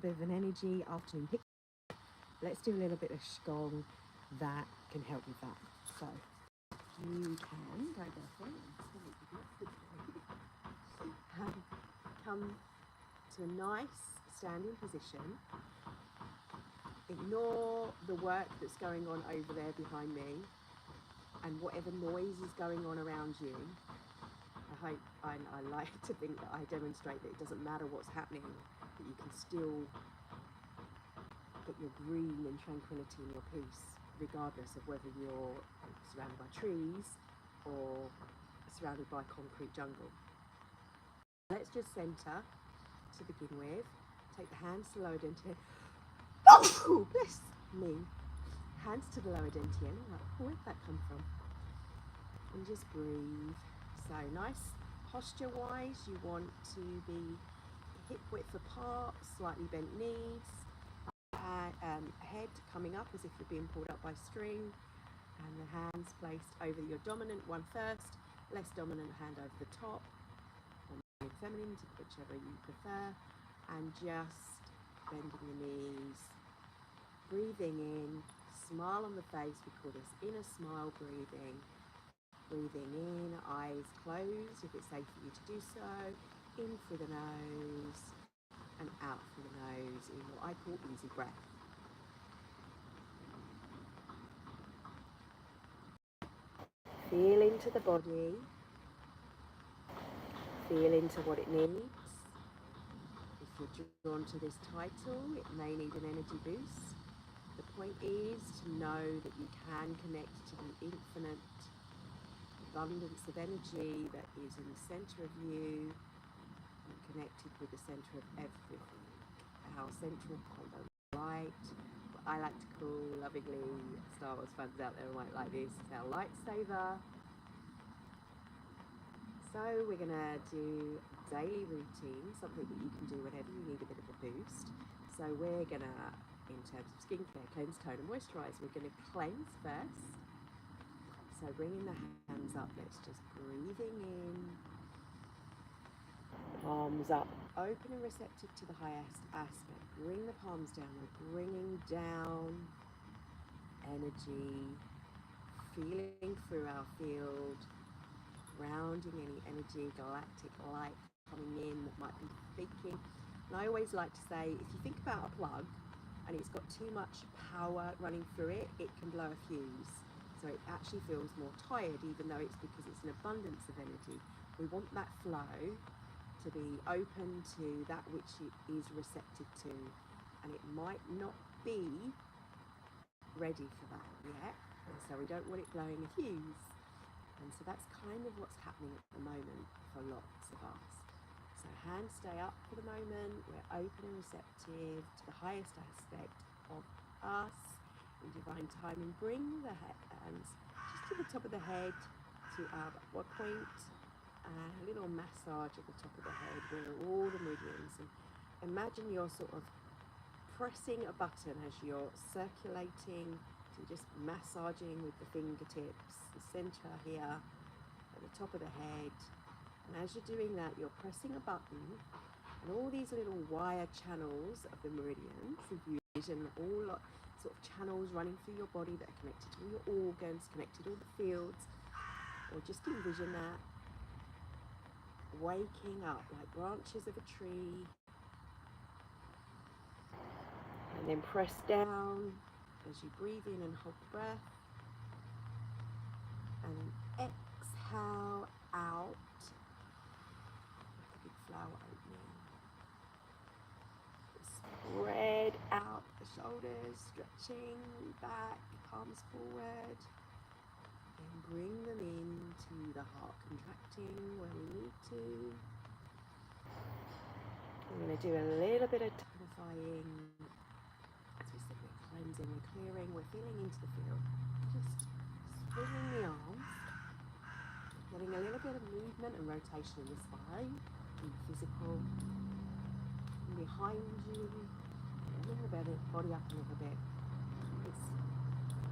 bit of an energy, afternoon pick. Let's do a little bit of Qigong that can help with that. So you can go barefoot, come to a nice standing position. Ignore the work that's going on over there behind me and whatever noise is going on around you. I like to think that I demonstrate that it doesn't matter what's happening, that you can still get your green and tranquility and your peace, regardless of whether you're surrounded by trees or surrounded by concrete jungle. Let's just center to begin with. Take the hands to the lower dantian. Oh, bless me. Hands to the lower dantian. Where'd that come from? And just breathe. So nice posture-wise, you want to be hip width apart, slightly bent knees, head coming up as if you're being pulled up by string, and the hands placed over your dominant one first, less dominant hand over the top, or feminine, whichever you prefer, and just bending the knees, breathing in, smile on the face. We call this inner smile breathing. Breathing in, eyes closed if it's safe for you to do so, in through the nose and out through the nose in what I call easy breath. Feel into the body, feel into what it needs. If you're drawn to this title, it may need an energy boost. The point is to know that you can connect to the infinite abundance of energy that is in the center of you and connected with the center of everything. Our central point of light, what I like to call lovingly, Star Wars fans out there might like this, is our lightsaber. So we're going to do daily routine, something that you can do whenever you need a bit of a boost. So we're going to, in terms of skincare, cleanse, tone and moisturize, we're going to cleanse first. So bringing the hands up, let's just breathing in, palms up, open and receptive to the highest aspect. Bring the palms down, we're bringing down energy, feeling through our field, grounding any energy, galactic light coming in that might be leaking. And I always like to say, if you think about a plug and it's got too much power running through it, it can blow a fuse. So it actually feels more tired, even though it's because it's an abundance of energy. We want that flow to be open to that which it is receptive to. And it might not be ready for that yet. And so we don't want it blowing a fuse. And so that's kind of what's happening at the moment for lots of us. So hands stay up for the moment. We're open and receptive to the highest aspect of us in divine timing. Bring the hands just to the top of the head, to our backward point, and a little massage at the top of the head where all the meridians. And imagine you're sort of pressing a button as you're circulating, so just massaging with the fingertips, the center here at the top of the head. And as you're doing that, you're pressing a button, and all these little wire channels of the meridians, if you envision all sort of channels running through your body that are connected to all your organs, connected to all the fields, or just envision that waking up like branches of a tree, and then press down as you breathe in and hold the breath, and then exhale out like a big flower opening. Spread out the shoulders, stretching back, palms forward, and bring them into the heart, contracting where we need to. We're going to do a little bit of tonifying. As we said, we're cleansing, we're clearing, we're feeling into the field. Just swinging the arms, getting a little bit of movement and rotation in the spine, and physical. And behind you, bring the body up a little bit.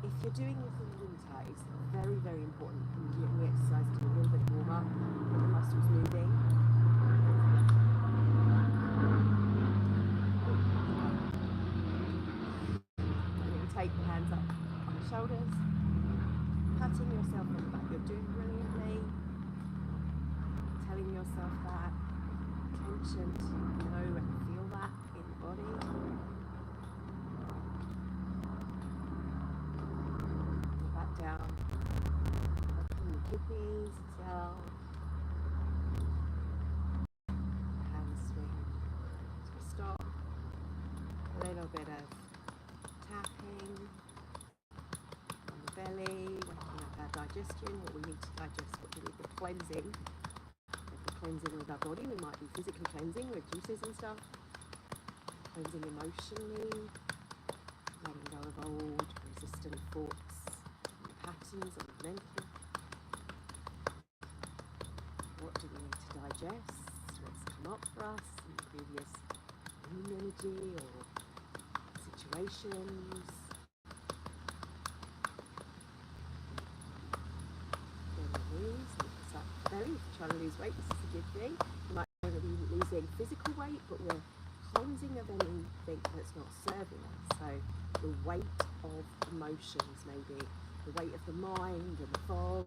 If you're doing this in the winter, it's very, very important when you're doing the exercise to do a little bit of warm up, get the muscles moving. take the hands up on the shoulders, patting yourself on the back. You're doing brilliantly. Telling yourself that tension to know and feel that in the body. Pull back down, working the kidneys as well. Hands swing to a stop. A little bit of tapping on the belly, waking up our digestion, what we need to digest, what we need, the cleansing. Cleansing with our body, we might be physically cleansing with juices and stuff, cleansing emotionally, letting go of old resistant thoughts and patterns and mental. What do we need to digest? What's come up for us in previous energy or situations? Belly, if you're trying to lose weight, this is a good thing. You might only be losing physical weight, but we're cleansing of anything that's not serving us. So the weight of emotions, maybe the weight of the mind and the fog,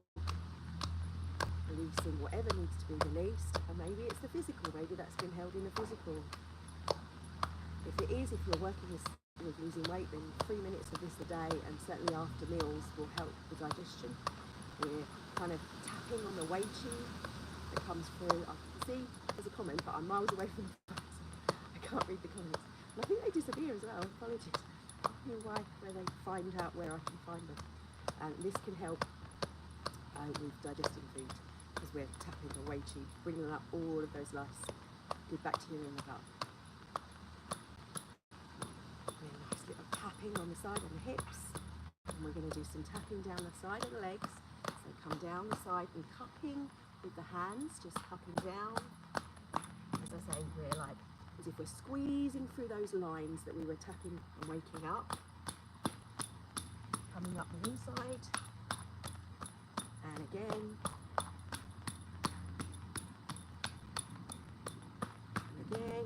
releasing whatever needs to be released, and maybe it's the physical, maybe that's been held in the physical. If it is, if you're working with losing weight, then 3 minutes of this a day, and certainly after meals, will help the digestion. We're kind of tapping on the Wei Qi that comes through. I can see there's a comment, but I'm miles away from the phone, so I can't read the comments. And I think they disappear as well. Apologies. I don't know why, where they find out where I can find them. And this can help with digesting food, because we're tapping the Wei Qi, bringing up all of those nice good bacteria in the gut. Nice little tapping on the side and the hips. And we're going to do some tapping down the side of the legs. So come down the side and cupping with the hands, just cupping down. As I say, we're like, as if we're squeezing through those lines that we were tapping and waking up. Coming up the inside. And again. And again.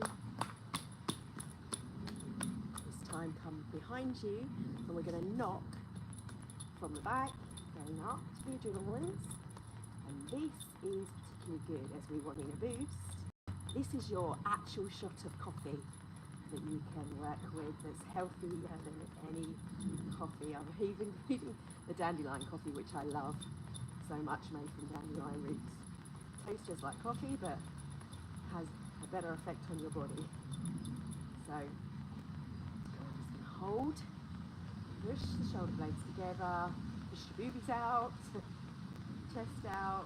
This time come behind you, and we're going to knock from the back, going up to the adrenals, and this is particularly good as we're wanting a boost. This is your actual shot of coffee that you can work with that's healthier than any coffee. I'm even reading the dandelion coffee, which I love so much, made from dandelion roots. Tastes just like coffee, but has a better effect on your body. So just gonna hold. Push the shoulder blades together, push your boobies out, chest out,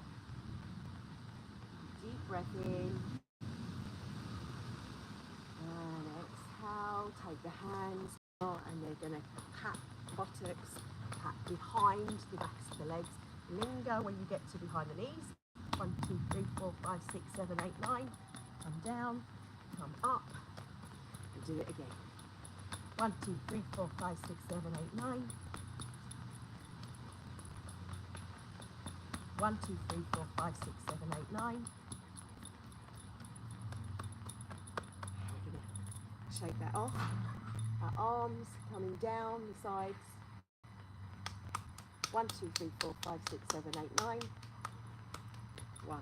deep breath in, and exhale, take the hands out, and they're going to pat buttocks, pat behind the backs of the legs, linger when you get to behind the knees, 1, 2, 3, 4, 5, 6, 7, 8, 9, come down, come up, and do it again. 1, 2, 3, 4, 5, 6, 7, 8, 9. 1, 2, 3, 4, 5, 6, 7, 8, 9. We're going to shake that off. Our arms coming down the sides. 1, 2, 3, 4, 5, 6, 7, 8, 9. 1.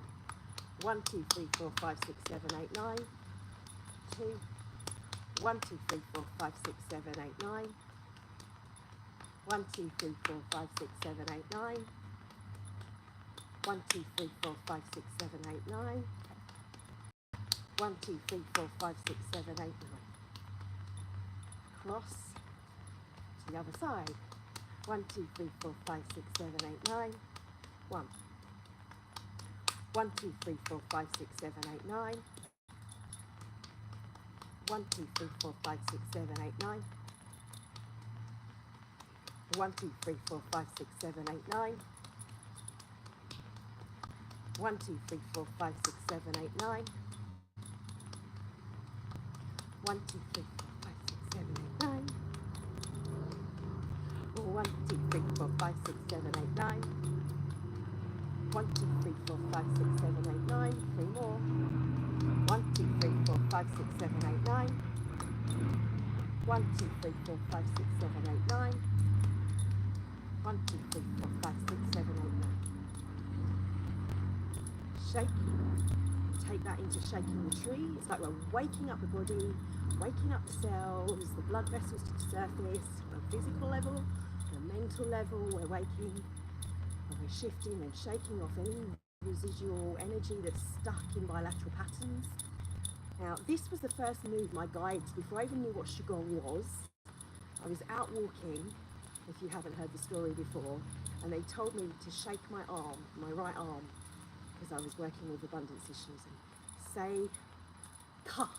1, 2, 3, 4, 5, 6, 7, 8, 9. 2. 1, 2, 3, 4, 5, 6, 7, 8, 9. 1, 2, 3, 4, 5, 6, 7, 8, 9. 1, 2, 3, 4, 5, 6, 7, 8, 9. 1, 2, 3, 4, 5, 6, 7, 8, 9. Cross to the other side. 1, 2, 3, 4, 5, 6, 7, 8, 9. 1. 1, 2, 3, 4, 5, 6, 7, 8, 9. 1, 2, 3, 4, 5, 6, 7, 8, 9. 1, 2, 3, 4, 5, 6, 7, 8, 9. 1, 2, 3, 4, 5, 6, 7, 8, 9. 1, 2, 3, 4, 5, 6, 7, 8, 9. 1, 2, 3, 4, 5, 6, 7, 8, 9. 1, 2, 3, 4, 5, 6, 7, 8, 9. 3 more. 1, 2, 3, 4, 5, 6, 7, 8, 9. 1, 2, 3, 4, 5, 6, 7, 8, 9. 1, 2, 3, 4, 5, 6, 7, 8, 9. Shake. Take that into shaking the tree. It's like we're waking up the body, waking up the cells, the blood vessels to the surface, on a physical level, on a mental level, we're waking, and we're shifting and shaking off any residual energy that's stuck in bilateral patterns. Now, this was the first move my guides, before I even knew what Qigong was, I was out walking, if you haven't heard the story before, and they told me to shake my arm, my right arm, because I was working with abundance issues, and say ka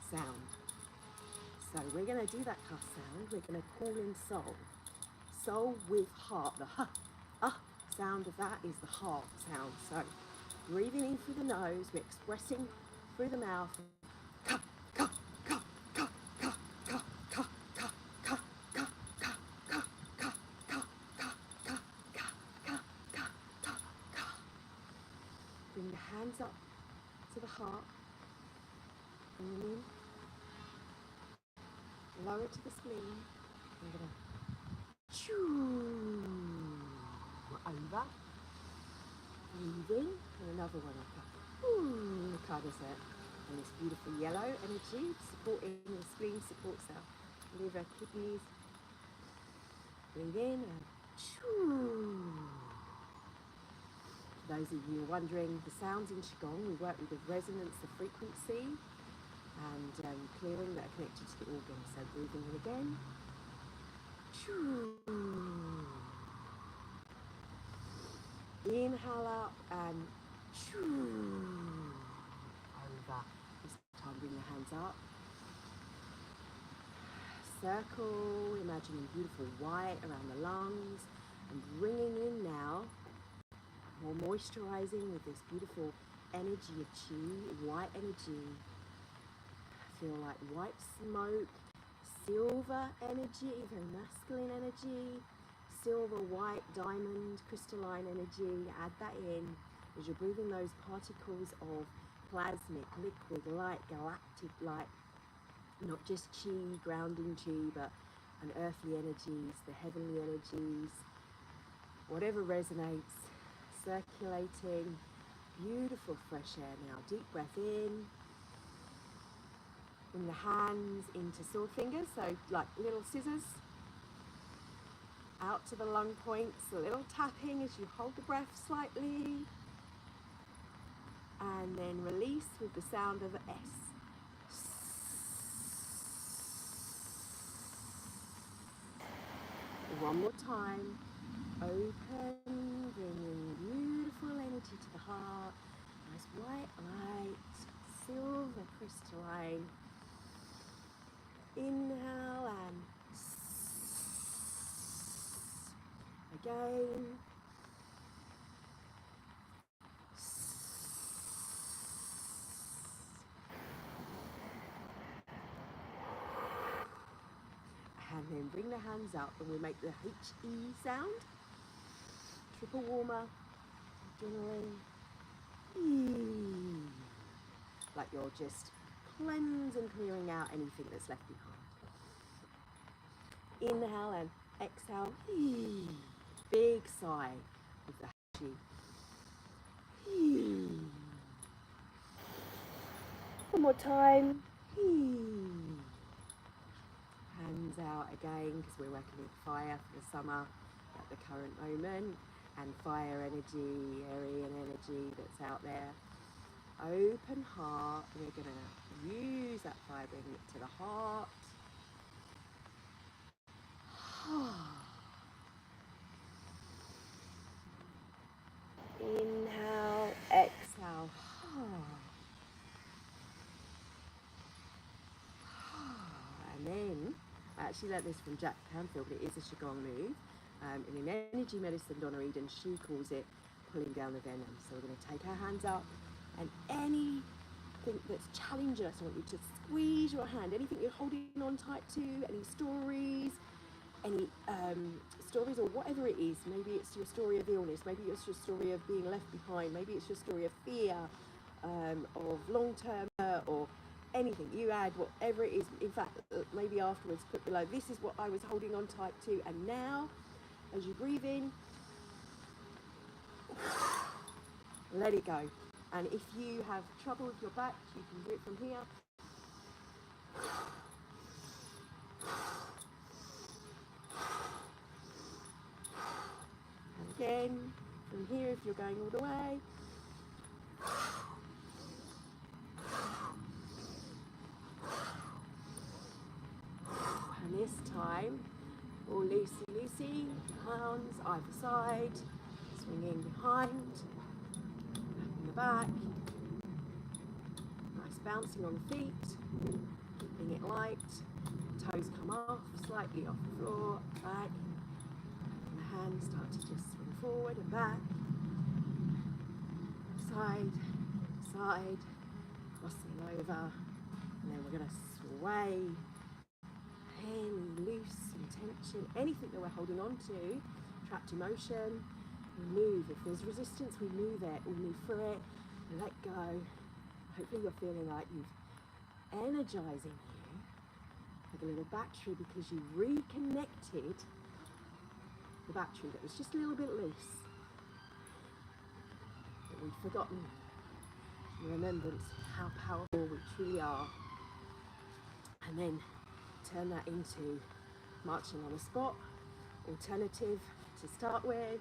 sound. So we're going to do that ka sound. We're going to call in soul. Soul with heart. The ha sound of that is the heart sound. So breathing in through the nose, we're expressing through the mouth. Ka, ka, ka, ka, ka, ka, ka, ka, ka, ka, ka, ka, ka, ka, ka, ka, ka, ka, ka, ka. Bring the hands up to the heart. Bring them in. Lower to the spleen. I'm going to choo over. Breathe in. And another one up. Ooh, kind of set. And this beautiful yellow energy supporting the spleen, supports our liver, kidneys. Breathe in and choo. For those of you wondering, the sounds in Qigong, we work with the resonance, the frequency, and clearing that are connected to the organs. So breathing in again. Choo. Inhale up and choo. Over. This time bring the hands up. Circle, imagining beautiful white around the lungs, and bringing in now, more moisturizing with this beautiful energy of Qi, white energy. Feel like white smoke, silver energy, very masculine energy, silver, white, diamond, crystalline energy. Add that in as you're breathing those particles of plasmic, liquid, light, galactic light, not just Qi, grounding Qi, but an earthly energies, the heavenly energies, whatever resonates, circulating, beautiful fresh air now. Deep breath in. Bring the hands into sword fingers, so like little scissors. Out to the lung points, a little tapping as you hold the breath slightly. And then release with the sound of an S. One more time. Open, bringing beautiful energy to the heart. Nice white light, silver crystalline. Inhale and again. And then bring the hands up and we make the HE sound. Triple warmer, adrenaline. Like you're just cleansing, clearing out anything that's left behind. Inhale and exhale. Big sigh with the HE. One more time. Hands out again, because we're working with fire for the summer at the current moment, and fire energy, Aryan energy that's out there. Open heart. We're going to use that fire, bring it to the heart. Inhale, exhale. And then, I actually learned this from Jack Canfield, but it is a Qigong move. In energy medicine, Donna Eden, she calls it pulling down the venom. So we're going to take our hands up, and anything that's challenging us, I want you to squeeze your hand. Anything you're holding on tight to, any stories, stories or whatever it is. Maybe it's your story of illness, maybe it's your story of being left behind, maybe it's your story of fear, of long-term hurt, or anything. You add whatever it is. In fact, maybe afterwards put below, this is what I was holding on tight to, and now As you breathe in, let it go. And if you have trouble with your back, you can do it from here. And again, from here if you're going all the way. And this time, all loosey-loosey, hands either side, swinging behind, in the back. Nice bouncing on the feet, keeping it light. Toes come off, slightly off the floor, back. And the hands start to just swing forward and back. Side, side, crossing over. And then we're going to sway. Any loose tension, anything that we're holding on to, trapped emotion, we move. If there's resistance, we move it, we move through it, let go. Hopefully you're feeling like you've energizing you, like a little battery, because you reconnected the battery that was just a little bit loose, that we'd forgotten. Remembrance of how powerful we truly are. And then turn that into marching on the spot, alternative to start with.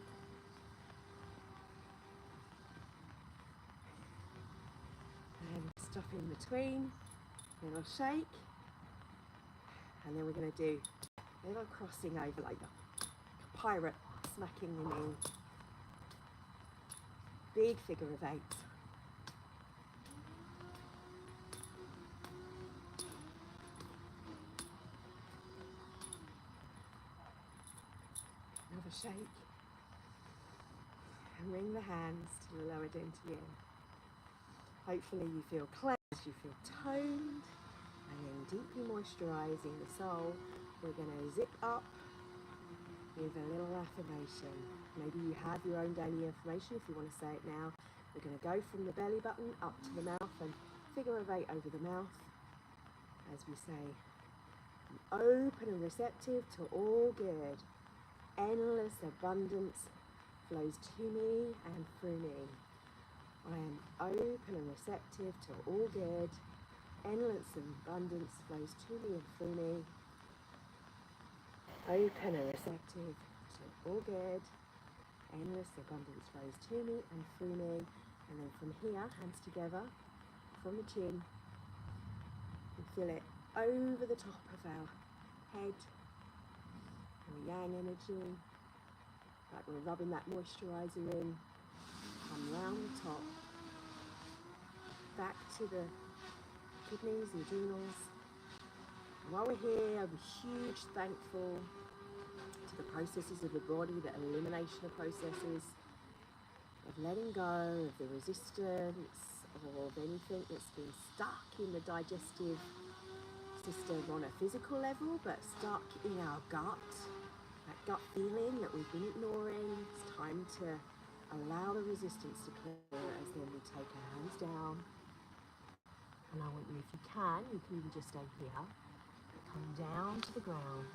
And stop in between, little shake. And then we're going to do a little crossing over like a pirate smacking the knee. Big figure of 8. Another shake. And bring the hands to the lower dantian. Hopefully you feel cleansed, you feel toned, and then deeply moisturizing the soul. We're going to zip up with a little affirmation. Maybe you have your own daily affirmation if you want to say it now. We're going to go from the belly button up to the mouth and figure of 8 over the mouth as we say, I'm open and receptive to all good. Endless abundance flows to me and through me. I am open and receptive to all good. Endless abundance flows to me and through me. Open and receptive to all good. Endless abundance flows to me and through me. And then from here, hands together, from the chin, we feel it over the top of our head. And the yang energy, like we're rubbing that moisturizer in. Come round the top, back to the kidneys and adrenals. And while we're here, I'll be huge thankful to the processes of the body, the elimination of processes, of letting go of the resistance, of anything that's been stuck in the digestive system on a physical level, but stuck in our gut, that gut feeling that we've been ignoring. It's time to allow the resistance to clear as then we take our hands down. And I want you, if you can even just stay here, come down to the ground,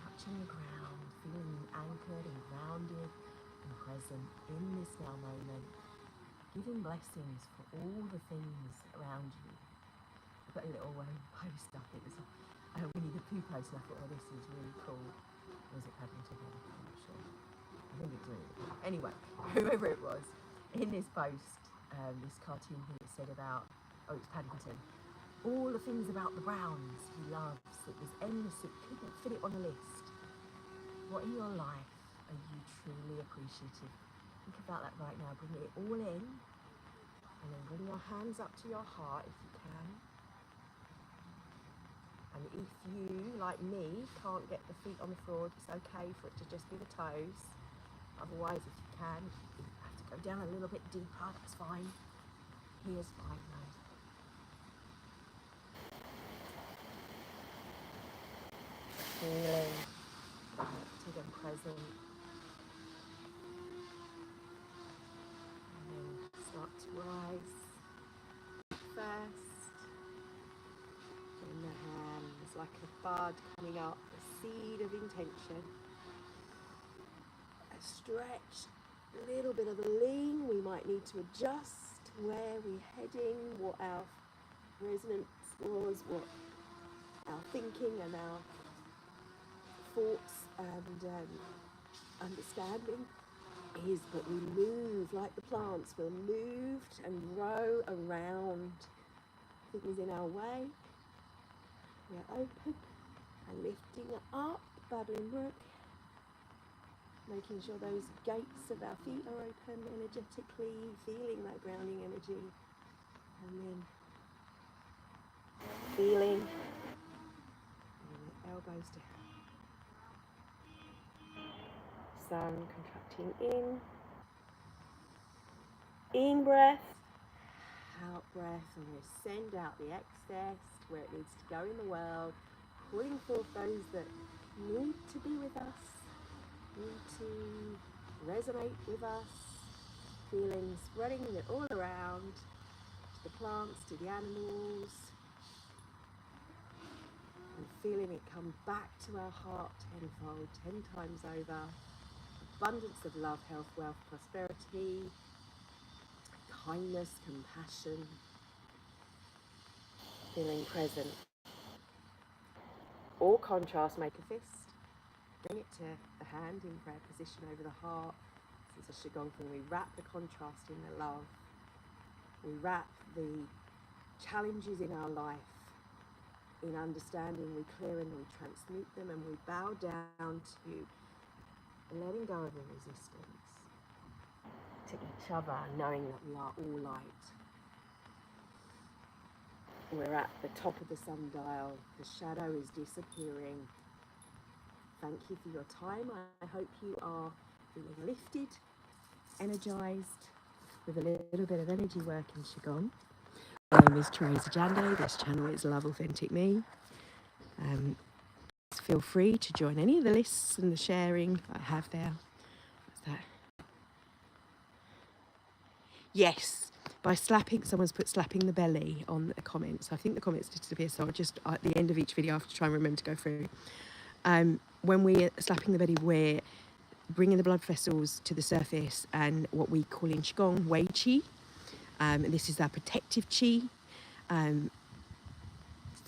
touching the ground, feeling anchored and grounded and present in this now moment, giving blessings for all the things around you. I put a little post up, it was a Winnie the Pooh post, and I thought, oh, this is really cool. Or was it Paddington? I'm not sure. I think it's really cool. Anyway, whoever it was, in this post, this cartoon he said about, oh, it's Paddington, all the things about the Browns he loves, that there's endless, it couldn't fit it on a list. What in your life are you truly appreciative? Think about that right now, bring it all in, and then bring your hands up to your heart if you can. And if you, like me, can't get the feet on the floor, it's okay for it to just be the toes. Otherwise, if you can, you have to go down a little bit deeper, that's fine. Here's fine, though. Feeling connected and present. And then start to rise first. In the hands, like a bud coming up, a seed of intention. stretch, a little bit of a lean. We might need to adjust where we're heading, what our resonance was, what our thinking and our thoughts and understanding is, but we move like the plants. We'll move and grow around things in our way. We're open and lifting up, babbling brook, making sure those gates of our feet are open energetically, feeling that grounding energy, and then feeling the elbows down. Sun contracting in breath, out breath, and we send out the excess where it needs to go in the world, pulling forth those that need to be with us, need to resonate with us, feeling spreading it all around to the plants, to the animals, and feeling it come back to our heart tenfold, 10 times over. Abundance of love, health, wealth, prosperity, kindness, compassion, feeling present. Or contrast, make a fist, bring it to the hand in prayer position over the heart. This is a Qigong thing. We wrap the contrast in the love. We wrap the challenges in our life in understanding. We clear and we transmute them, and we bow down to letting go of the resistance to each other, knowing that we are all light. We're at the top of the sundial. The shadow is disappearing. Thank you for your time. I hope you are feeling lifted, energized, with a little bit of energy work in Qigong. My name is Teresa Jando. This channel is Love Authentic Me. Feel free to join any of the lists and the sharing I have there. What's that? Yes, by slapping, someone's put slapping the belly on the comments. I think the comments disappear, so I'll just, at the end of each video, I have to try and remember to go through. When we're slapping the belly, we're bringing the blood vessels to the surface, and what we call in Qigong, Wei Qi. This is our protective Qi.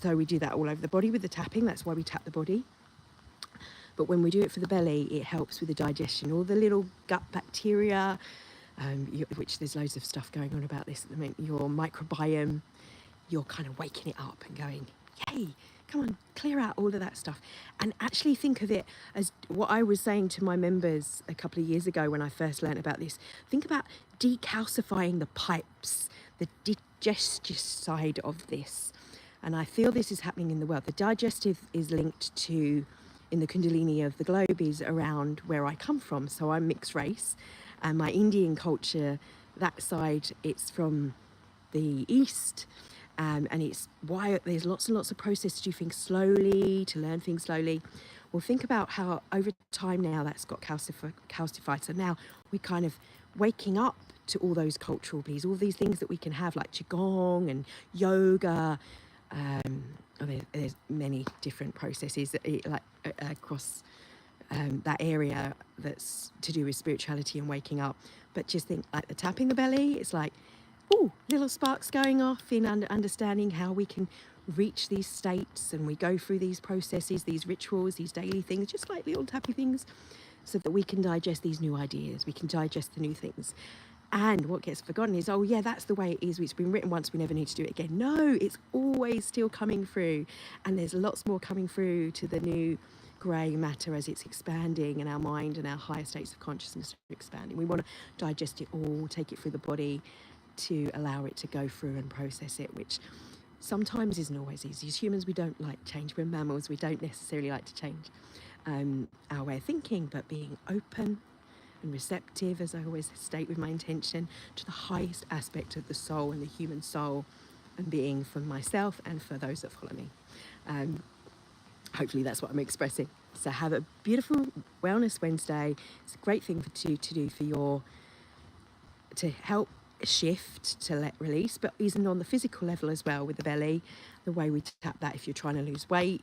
So we do that all over the body with the tapping. That's why we tap the body. But when we do it for the belly, it helps with the digestion. All the little gut bacteria, which there's loads of stuff going on about this at the moment. Your microbiome, you're kind of waking it up and going, yay, come on, clear out all of that stuff. And actually think of it as what I was saying to my members a couple of years ago when I first learned about this. Think about decalcifying the pipes, the digestive side of this. And I feel this is happening in the world. The digestive is linked to, in the Kundalini of the globe, is around where I come from. So I'm mixed race, and my Indian culture, that side, it's from the East. And it's why there's lots and lots of process to do things slowly, to learn things slowly. Well, think about how over time now that's got calcified. So now we're kind of waking up to all those cultural pieces, all these things that we can have, like Qigong and yoga. There's many different processes like across that area that's to do with spirituality and waking up. But just think, like the tapping the belly, it's like, ooh, little sparks going off in understanding how we can reach these states, and we go through these processes, these rituals, these daily things, just like little tappy things, so that we can digest these new ideas, we can digest the new things. And what gets forgotten is, oh yeah, that's the way it is. It's been written once, we never need to do it again. No, it's always still coming through. And there's lots more coming through to the new grey matter as it's expanding, and our mind and our higher states of consciousness are expanding. We want to digest it all, take it through the body to allow it to go through and process it, which sometimes isn't always easy. As humans, we don't like change. We're mammals. We don't necessarily like to change our way of thinking, but being open and receptive, as I always state with my intention, to the highest aspect of the soul and the human soul, and being for myself and for those that follow me. Hopefully that's what I'm expressing. So have a beautiful Wellness Wednesday. It's a great thing to do for to help shift, to let release, but even on the physical level as well, with the belly, the way we tap that if you're trying to lose weight,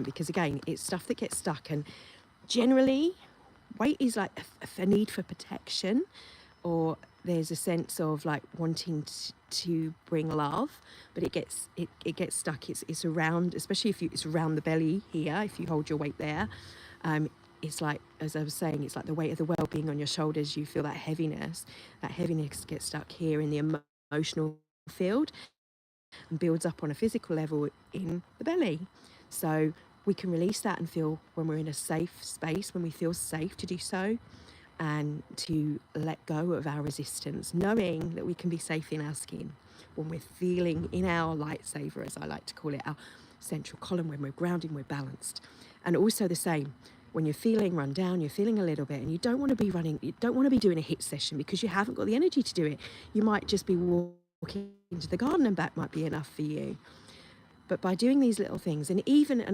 because again, it's stuff that gets stuck. And generally, weight is like a need for protection, or there's a sense of like wanting to bring love, but it gets stuck. It's around, especially if it's around the belly here. If you hold your weight there, it's like, as I was saying, it's like the weight of the world being on your shoulders. You feel that heaviness. That heaviness gets stuck here in the emotional field and builds up on a physical level in the belly. So we can release that and feel, when we're in a safe space, when we feel safe to do so, and to let go of our resistance, knowing that we can be safe in our skin when we're feeling in our lightsaber, as I like to call it, our central column, when we're grounding, we're balanced. And also the same, when you're feeling run down, you're feeling a little bit, and you don't want to be running, you don't want to be doing a HIIT session because you haven't got the energy to do it. You might just be walking into the garden and back might be enough for you. But by doing these little things, and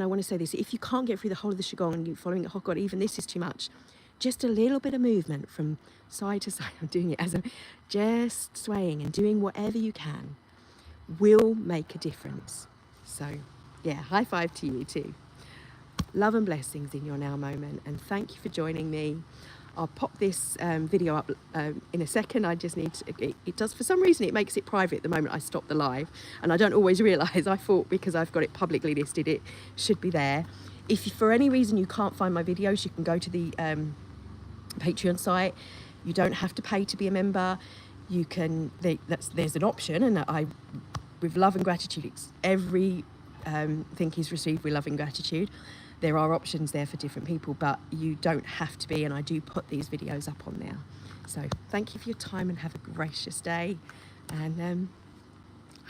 I want to say this, if you can't get through the whole of the Qigong and you're following it, oh God, even this is too much, just a little bit of movement from side to side, I'm doing it as just swaying and doing whatever you can will make a difference. So yeah, high five to you too. Love and blessings in your now moment, and thank you for joining me. I'll pop this video up in a second. I just need to, it does, for some reason, it makes it private the moment I stop the live, and I don't always realise. I thought because I've got it publicly listed, it should be there. If for any reason you can't find my videos, you can go to the Patreon site. You don't have to pay to be a member. You can, there's an option, and I, with love and gratitude, every thing is received with love and gratitude. There are options there for different people, but you don't have to be, and I do put these videos up on there. So thank you for your time, and have a gracious day, and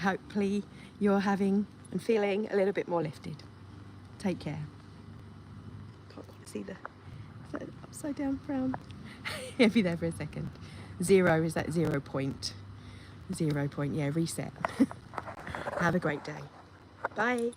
hopefully you're having and feeling a little bit more lifted. Take care. Can't quite see the upside down frown. I'll be there for a second. 0 is that 0 point. 0 point, yeah, reset. Have a great day. Bye.